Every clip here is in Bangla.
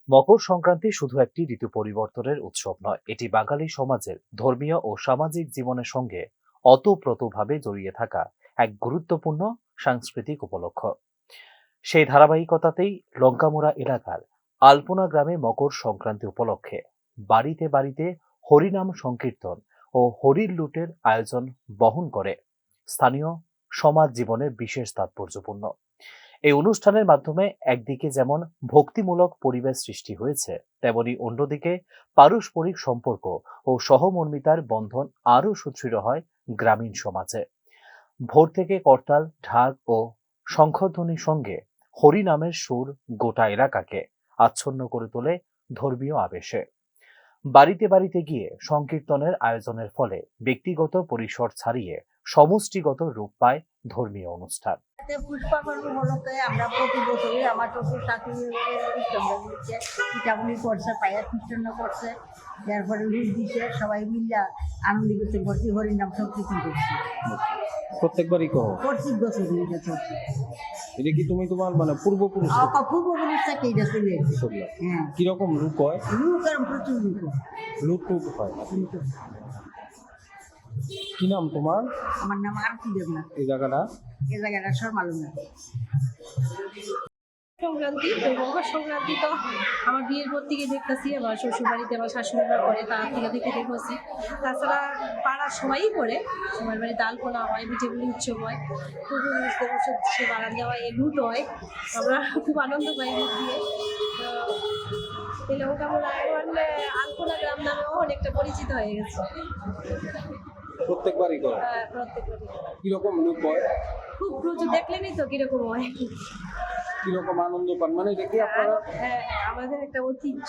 মকর সংক্রান্তি শুধু একটি ঋতু পরিবর্তনের উৎসব নয়, এটি বাঙালি সমাজের ধর্মীয় ও সামাজিক জীবনের সঙ্গে ওতপ্রোতভাবে জড়িয়ে থাকা এক গুরুত্বপূর্ণ সাংস্কৃতিক উপলক্ষ। সেই ধারাবাহিকতাতেই লঙ্কামুড়া এলাকার আলপনা গ্রামে মকর সংক্রান্তি উপলক্ষে বাড়িতে বাড়িতে হরিনাম সংকীর্তন ও হরির লুটের আয়োজন বহন করে স্থানীয় সমাজ জীবনের বিশেষ তাৎপর্যপূর্ণ। এই অনুষ্ঠানের মাধ্যমে একদিকে যেমন ভক্তিমূলক পরিবেশ সৃষ্টি হয়েছে, তেমনি অন্যদিকে পারস্পরিক সম্পর্ক ও সহমর্মিতার বন্ধন আরও সুদৃঢ় হয় গ্রামীণ সমাজে। ভোর থেকে করতাল, ঢাক ও শঙ্খধ্বনির সঙ্গে হরিনামের সুর গোটা এলাকাকে আচ্ছন্ন করে তোলে ধর্মীয় আবেশে। বাড়িতে বাড়িতে গিয়ে সংকীর্তনের আয়োজনের ফলে ব্যক্তিগত পরিসর ছাড়িয়ে সমষ্টিগত রূপ পায় ধর্মীয় অনুষ্ঠান। পুষ্পাবলী হলোতে আমরা প্রতি বছরই আমার শ্বশুর শাশুড়ি কীর্তনটা দিচ্ছে, পিঠাপুলি করছে, পায়া কীর্তন করছে, যার পরে রুট দিছে, সবাই মিলে আনন্দ করতে করছি, হরিনাম সংকীর্তন করছি। প্রত্যেকবারই করো? প্রত্যেক বছরই এটা চলছে। এটা কি তুমি তোমার মানে পূর্বপুরুষ পূর্বপুরুষ থেকে এটা চলে এসেছে। হ্যাঁ, কিরকম লুক হয়? লুক আর প্রচুর লুক হয়। লুক হয়। কি নাম তোমার? আমার নাম আরতি দেবনাথ। এই জায়গাটা শর্মালুনা। সংক্রান্তি তো মকর সংক্রান্তি তো আমার বিয়ের পর থেকে দেখতেছি, আমার শ্বশুর বাড়িতে আমার শাশুড়িরা করে, তার থেকে দেখেছি। তাছাড়া পাড়ার সবাই করে, সবার বাড়িতে আলপনা হয়, পিঠেপুলি উৎসব হয়, পুরুষদের বসে সে বাগান দেওয়া, এই লুট হয়, আমরা খুব আনন্দ পাই লুট দিয়ে। তো এই লঙ্কামুড়া এখন আলপনা গ্রাম নামেও অনেকটা পরিচিত হয়ে গেছে। প্রত্যেকবারই করে? হ্যাঁ, প্রত্যেকবারই। কিরকম লুক হয়? খুব প্রচুর, দেখলেনই তো কিরকম হয়, কিরকম আনন্দ পান? মানে এটা কি আপনারা? হ্যাঁ, আমাদের একটা ঐতিহ্য।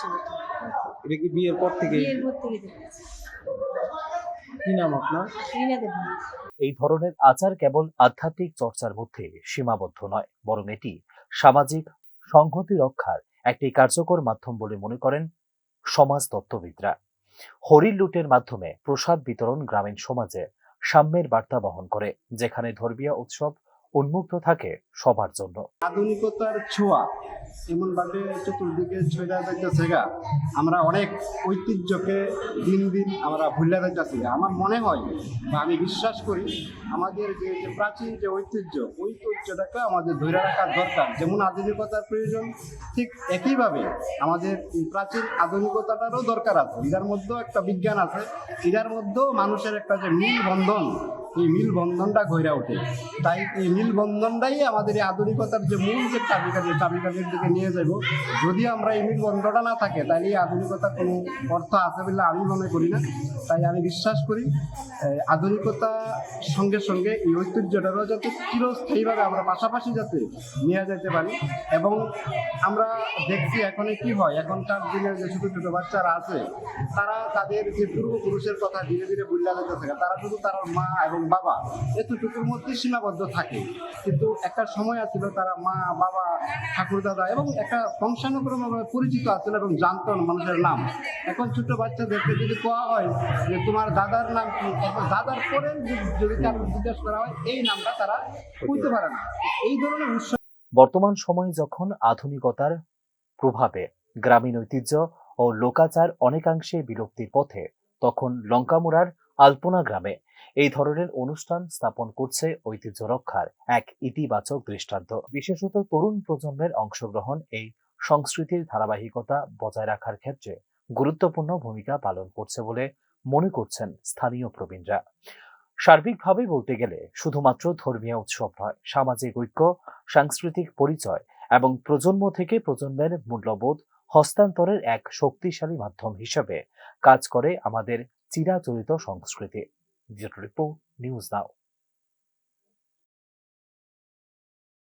এটা কি বিয়ের পর থেকে? বিয়ের পর থেকে দেখেছি। কি নাম আপনার? রিনা দেবনাথ। এই ধরনের আচার কেবল আধ্যাত্মিক চর্চার মধ্যে সীমাবদ্ধ নয়, বরং এটি সামাজিক সংহতি রক্ষার একটি কার্যকর মাধ্যম বলে মনে করেন সমাজতত্ত্ববিদরা। হরির লুটের মাধ্যমে প্রসাদ বিতরণ গ্রামীণ সমাজে সাম্যের বার্তা বহন করে, যেখানে ধর্মীয় উৎসব উন্মুক্ত থাকে সবার জন্য। আধুনিকতার ছোঁয়া এমন ভাবে চতুর্দিকে ছড়িয়ে যাইতেছে গা, আমরা অনেক ঐতিহ্যকে দিন দিন আমরা ভুলে যাইতেছি। আমার মনে হয় বা আমি বিশ্বাস করি, আমাদের যে প্রাচীন যে ঐতিহ্যটাকে আমাদের ধরে রাখার দরকার। যেমন আধুনিকতার প্রয়োজন, ঠিক একইভাবে আমাদের এই প্রাচীন আধুনিকতাটারও দরকার আছে। এটার মধ্যেও একটা বিজ্ঞান আছে, এটার মধ্যেও মানুষের একটা যে মিল বন্ধন, এই মিল বন্ধনটা গড়ে ওঠে। তাই এই মিল বন্ধনটাই আমাদের এই আধুনিকতার যে মূল যে চাবিকাঠির দিকে নিয়ে যাব। যদি আমরা এই মিল বন্ধনটা না থাকে, তাহলে এই আধুনিকতার কোনো অর্থ আছে বলে আমি মনে করি না। তাই আমি বিশ্বাস করি আধুনিকতার সঙ্গে সঙ্গে এই ঐতিহ্যটারও যাতে চিরস্থায়ীভাবে আমরা পাশাপাশি যাতে নিয়ে যেতে পারি। এবং আমরা দেখছি এখন কি হয়, এখনকার দিনের যে ছোটো ছোটো বাচ্চারা আছে, তারা তাদের যে পূর্বপুরুষের কথা ধীরে ধীরে ভুলে যেতে থাকে। তারা শুধু তার মা এবং বাবা এতটুকুর মধ্যে সীমাবদ্ধ থাকে। কিন্তু একটা সময় আছিল তারা মা, বাবা, ঠাকুর দাদা এবং একটা বংশানুক্রমভাবে পরিচিত আছিল এবং জানতো মানুষের নাম। এখন ছোট বাচ্চাদেরকে যদি কোয়া হয় যে তোমার দাদার নাম কি, এখন দাদার পরে যদি তার জিজ্ঞাসা করা হয়, এই নামটা তারা বুঝতে পারে না। এই ধরনের উৎসব বর্তমান সময়ে যখন আধুনিকতার প্রভাবে গ্রামীণ ঐতিহ্য ও লোকাচার অনেকাংশে বিলুপ্তির পথে, তখন লঙ্কামুড়ার আলপনা গ্রামে এই ধরনের অনুষ্ঠান স্থাপন করছে ঐতিহ্য রক্ষার এক ইতিবাচক দৃষ্টান্ত। বিশেষত তরুণ প্রজন্মের অংশগ্রহণ এই সংস্কৃতির ধারাবাহিকতা বজায় রাখার ক্ষেত্রে গুরুত্বপূর্ণ ভূমিকা পালন করছে বলে মনে করছেন স্থানীয় প্রবীণরা। সার্বিকভাবে বলতে গেলে শুধুমাত্র ধর্মীয় উৎসব নয়, সামাজিক ঐক্য, সাংস্কৃতিক পরিচয় এবং প্রজন্ম থেকে প্রজন্মের মূল্যবোধ হস্তান্তরের এক শক্তিশালী মাধ্যম হিসেবে কাজ করে আমাদের চিরাচরিত সংস্কৃতি। Report, news now.